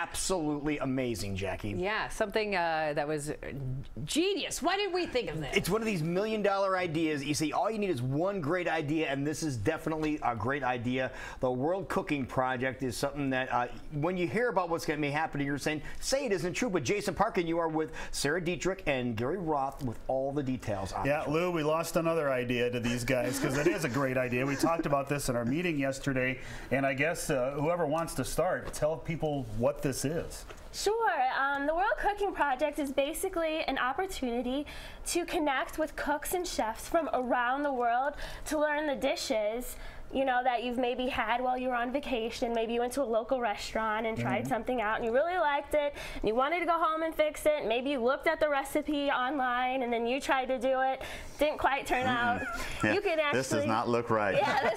absolutely amazing, Jackie. Yeah, something that was genius. Why did we think of this? It's one of these million-dollar ideas. You see, all you need is one great idea, and this is definitely a great idea. The World Cooking Project is something that when you hear about what's going to be happening, you're saying, say it isn't true. But Jason Parkin, you are with Sarah Dietrich and Gary Roth with all the details on it. Yeah, Lou, we lost another idea to these guys because it is a great idea. We talked about this in our meeting yesterday, and I guess whoever wants to start, tell people what this is. Sure. The World Cooking Project is basically an opportunity to connect with cooks and chefs from around the world to learn the dishes, you know, that you've maybe had while you were on vacation. Maybe you went to a local restaurant and tried something out and you really liked it and you wanted to go home and fix it. Maybe you looked at the recipe online and then you tried to do it. Didn't quite turn out. Yeah, You could actually, this does not look right. Yeah,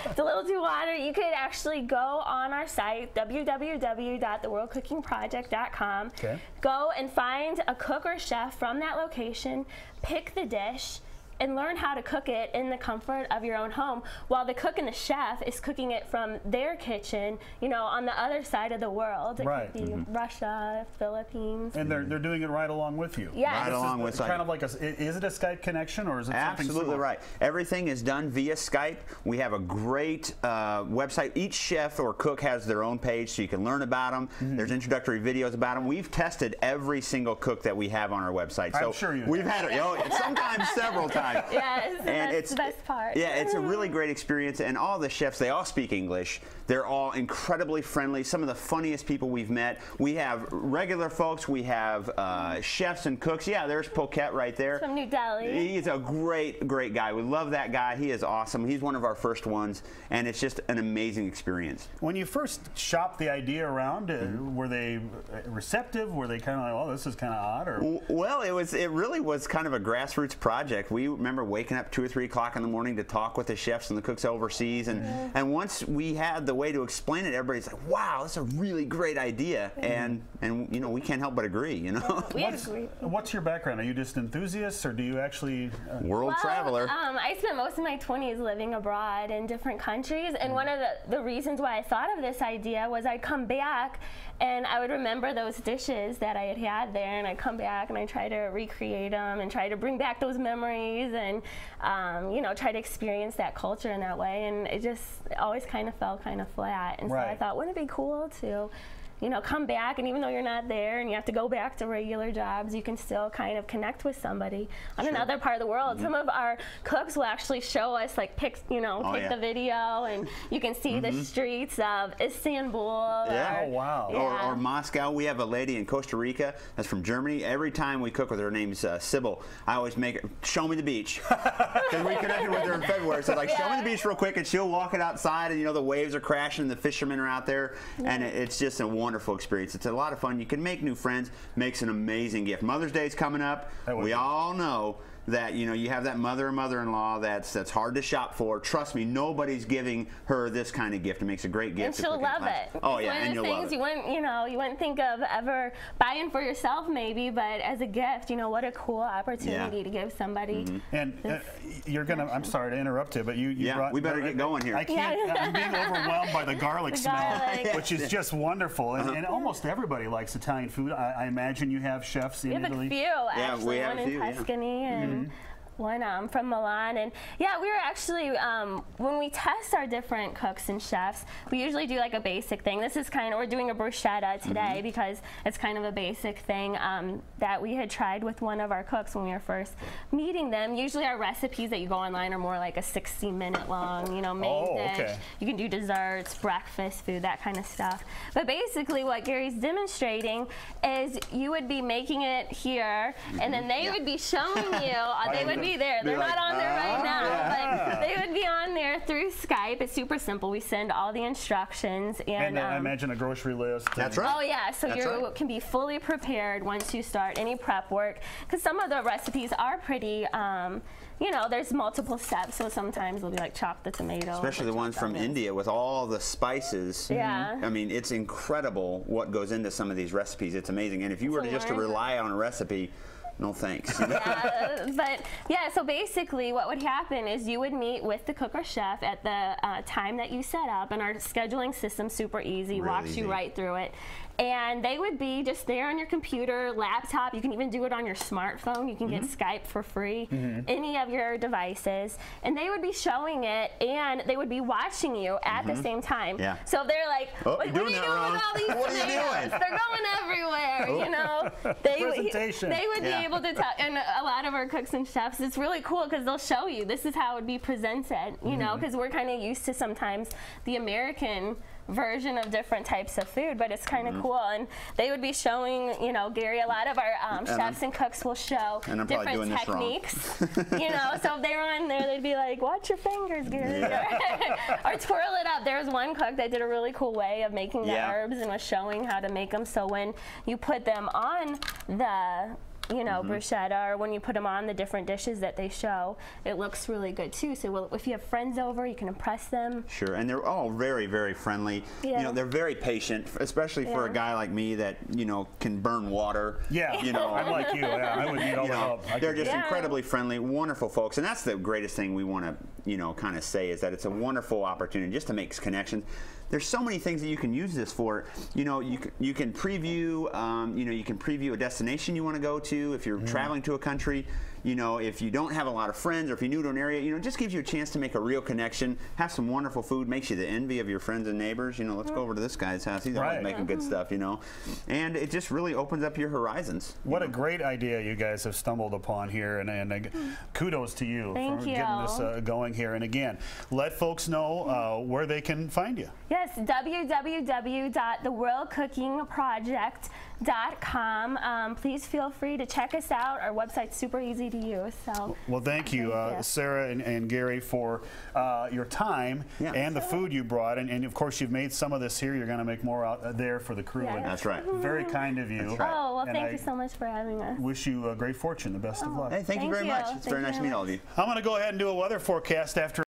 it's a little too watery. You could actually go on our site, www.theworldcookingproject.com. Okay. Go and find a cook or chef from that location, pick the dish, and learn how to cook it in the comfort of your own home while the cook and the chef is cooking it from their kitchen, you know, on the other side of the world. It Right. could be Russia, Philippines. And they're doing it right along with you. Yes. Right along with kind of like is it a Skype connection or is it something Absolutely similar? right. Everything is done via Skype. We have a great website. Each chef or cook has their own page so you can learn about them. There's introductory videos about them. We've tested every single cook that we have on our website. So I'm sure you we've have. had it, sometimes several times. Yes, And that's the best part. Yeah, it's a really great experience, and all the chefs, they all speak English. They're all incredibly friendly, some of the funniest people we've met. We have regular folks, we have chefs and cooks. Yeah, there's Poquette right there. From New Delhi. He's a great guy. We love that guy. He is awesome. He's one of our first ones, and it's just an amazing experience. When you first shopped the idea around, were they receptive? Were they kind of like, oh, this is kind of odd? Or? Well, it really was kind of a grassroots project. We remember waking up 2 or 3 o'clock in the morning to talk with the chefs and the cooks overseas, and once we had the way to explain it, everybody's like, wow, that's a really great idea, and you know, we can't help but agree, you know. We agree. What's your background? Are you just enthusiasts, or do you actually World traveler. I spent most of my 20s living abroad in different countries, and one of the reasons why I thought of this idea was I'd come back and I would remember those dishes that I had had there, and I'd come back and I'd try to recreate them and try to bring back those memories and you know, try to experience that culture in that way, and it just always kind of fell kind of flat. And so I thought, wouldn't it be cool to, you know, come back, and even though you're not there and you have to go back to regular jobs, you can still kind of connect with somebody on another part of the world. Some of our cooks will actually show us, like, take the video, and you can see the streets of Istanbul. Yeah. Oh, wow. Or Moscow. We have a lady in Costa Rica that's from Germany. Every time we cook with her, name's Sybil, I always make her, show me the beach. Because we connected with her in February. So, like, show me the beach real quick, and she'll walk it outside, and, you know, the waves are crashing, the fishermen are out there, and it's just a wonderful experience. It's a lot of fun. You can make new friends. Makes an amazing gift. Mother's Day is coming up. We all know that, you know, you have that mother or mother-in-law that's hard to shop for. Trust me, nobody's giving her this kind of gift. It makes a great gift. And she'll love it. Oh yeah, and you'll love it. You wouldn't think of ever buying for yourself maybe, but as a gift, you know, what a cool opportunity to give somebody. And you're gonna. I'm sorry to interrupt you, but you brought, we better get going here. I can't. I'm being overwhelmed by the garlic smell, which is just wonderful. And almost everybody likes Italian food. I imagine you have chefs in Italy. We have a few, actually. we have one a few, in Tuscany and one from Milan. And yeah, we were actually, when we test our different cooks and chefs, we usually do like a basic thing. This is kind of, we're doing a bruschetta today because it's kind of a basic thing that we had tried with one of our cooks when we were first meeting them. Usually our recipes that you go online are more like a 60-minute long, you know, main dish. You can do desserts, breakfast food, that kind of stuff. But basically what Gary's demonstrating is you would be making it here, and then they would be showing you, they would be there. They're not on there right now, but they would be on there through Skype. It's super simple. We send all the instructions, and I imagine a grocery list. That's right. Oh yeah, so you can be fully prepared once you start any prep work, because some of the recipes are pretty, you know, there's multiple steps, so sometimes it'll be like chop the tomato. Especially the ones from India with all the spices. Yeah. I mean, it's incredible what goes into some of these recipes. It's amazing. And if you were to just to rely on a recipe, no thanks. But yeah, so basically what would happen is you would meet with the cook or chef at the time that you set up, and our scheduling system's super easy, walks you right through it. and they would be just there on your computer, laptop. You can even do it on your smartphone. You can get Skype for free, any of your devices, and they would be showing it, and they would be watching you at the same time. Yeah. So they're like, Oh, what you're are doing you that doing wrong. with all these What are you tomatoes? doing? They're going everywhere, you know. They Presentation. They would Yeah. be able to tell, and a lot of our cooks and chefs, it's really cool because they'll show you this is how it would be presented, you know, because we're kind of used to sometimes the American version of different types of food, but it's kind of cool. And they would be showing, you know, Gary, a lot of our chefs and cooks will show And I'm probably different doing this wrong. techniques, you know. So if they were on there, they'd be like, watch your fingers, Gary. Or twirl it up. There was one cook that did a really cool way of making the Yeah. herbs and was showing how to make them. So when you put them on the, you know, bruschetta, or when you put them on the different dishes that they show, it looks really good too. So if you have friends over, you can impress them. Sure, and they're all very, very friendly. You Yeah. know, they're very patient, especially for a Yeah. guy like me that, you know, can burn water. Yeah, You know, I'm like you. Yeah, I would need all you the know, help. I they're could- just Yeah. incredibly friendly, wonderful folks, and that's the greatest thing we want to, you know, kind of say is that it's a wonderful opportunity just to make connections. There's so many things that you can use this for. You know, you can preview, you know, you can preview a destination you want to go to if you're traveling to a country. You know, if you don't have a lot of friends or if you're new to an area, you know, it just gives you a chance to make a real connection, have some wonderful food, makes you the envy of your friends and neighbors. You know, let's go over to this guy's house. He's always Right. making good stuff, you know. And it just really opens up your horizons. What a great idea you guys have stumbled upon here, and kudos to you Thank for you. getting this going here. And again, let folks know where they can find you. Yes, www.theworldcookingproject.com. Please feel free to check us out. Our website's super easy to use. So Well, thank you, Thank you. Sarah and Gary, for your time Yeah. and the food you brought. And of course, you've made some of this here. You're going to make more out there for the crew. Yeah. And That's right. very kind of you. right. Oh, well, And thank I you so much for having us. Wish you great fortune, the best of luck. Hey, thank you Thank very you. much. It's Thank very you nice to very meet all of you. I'm going to go ahead and do a weather forecast after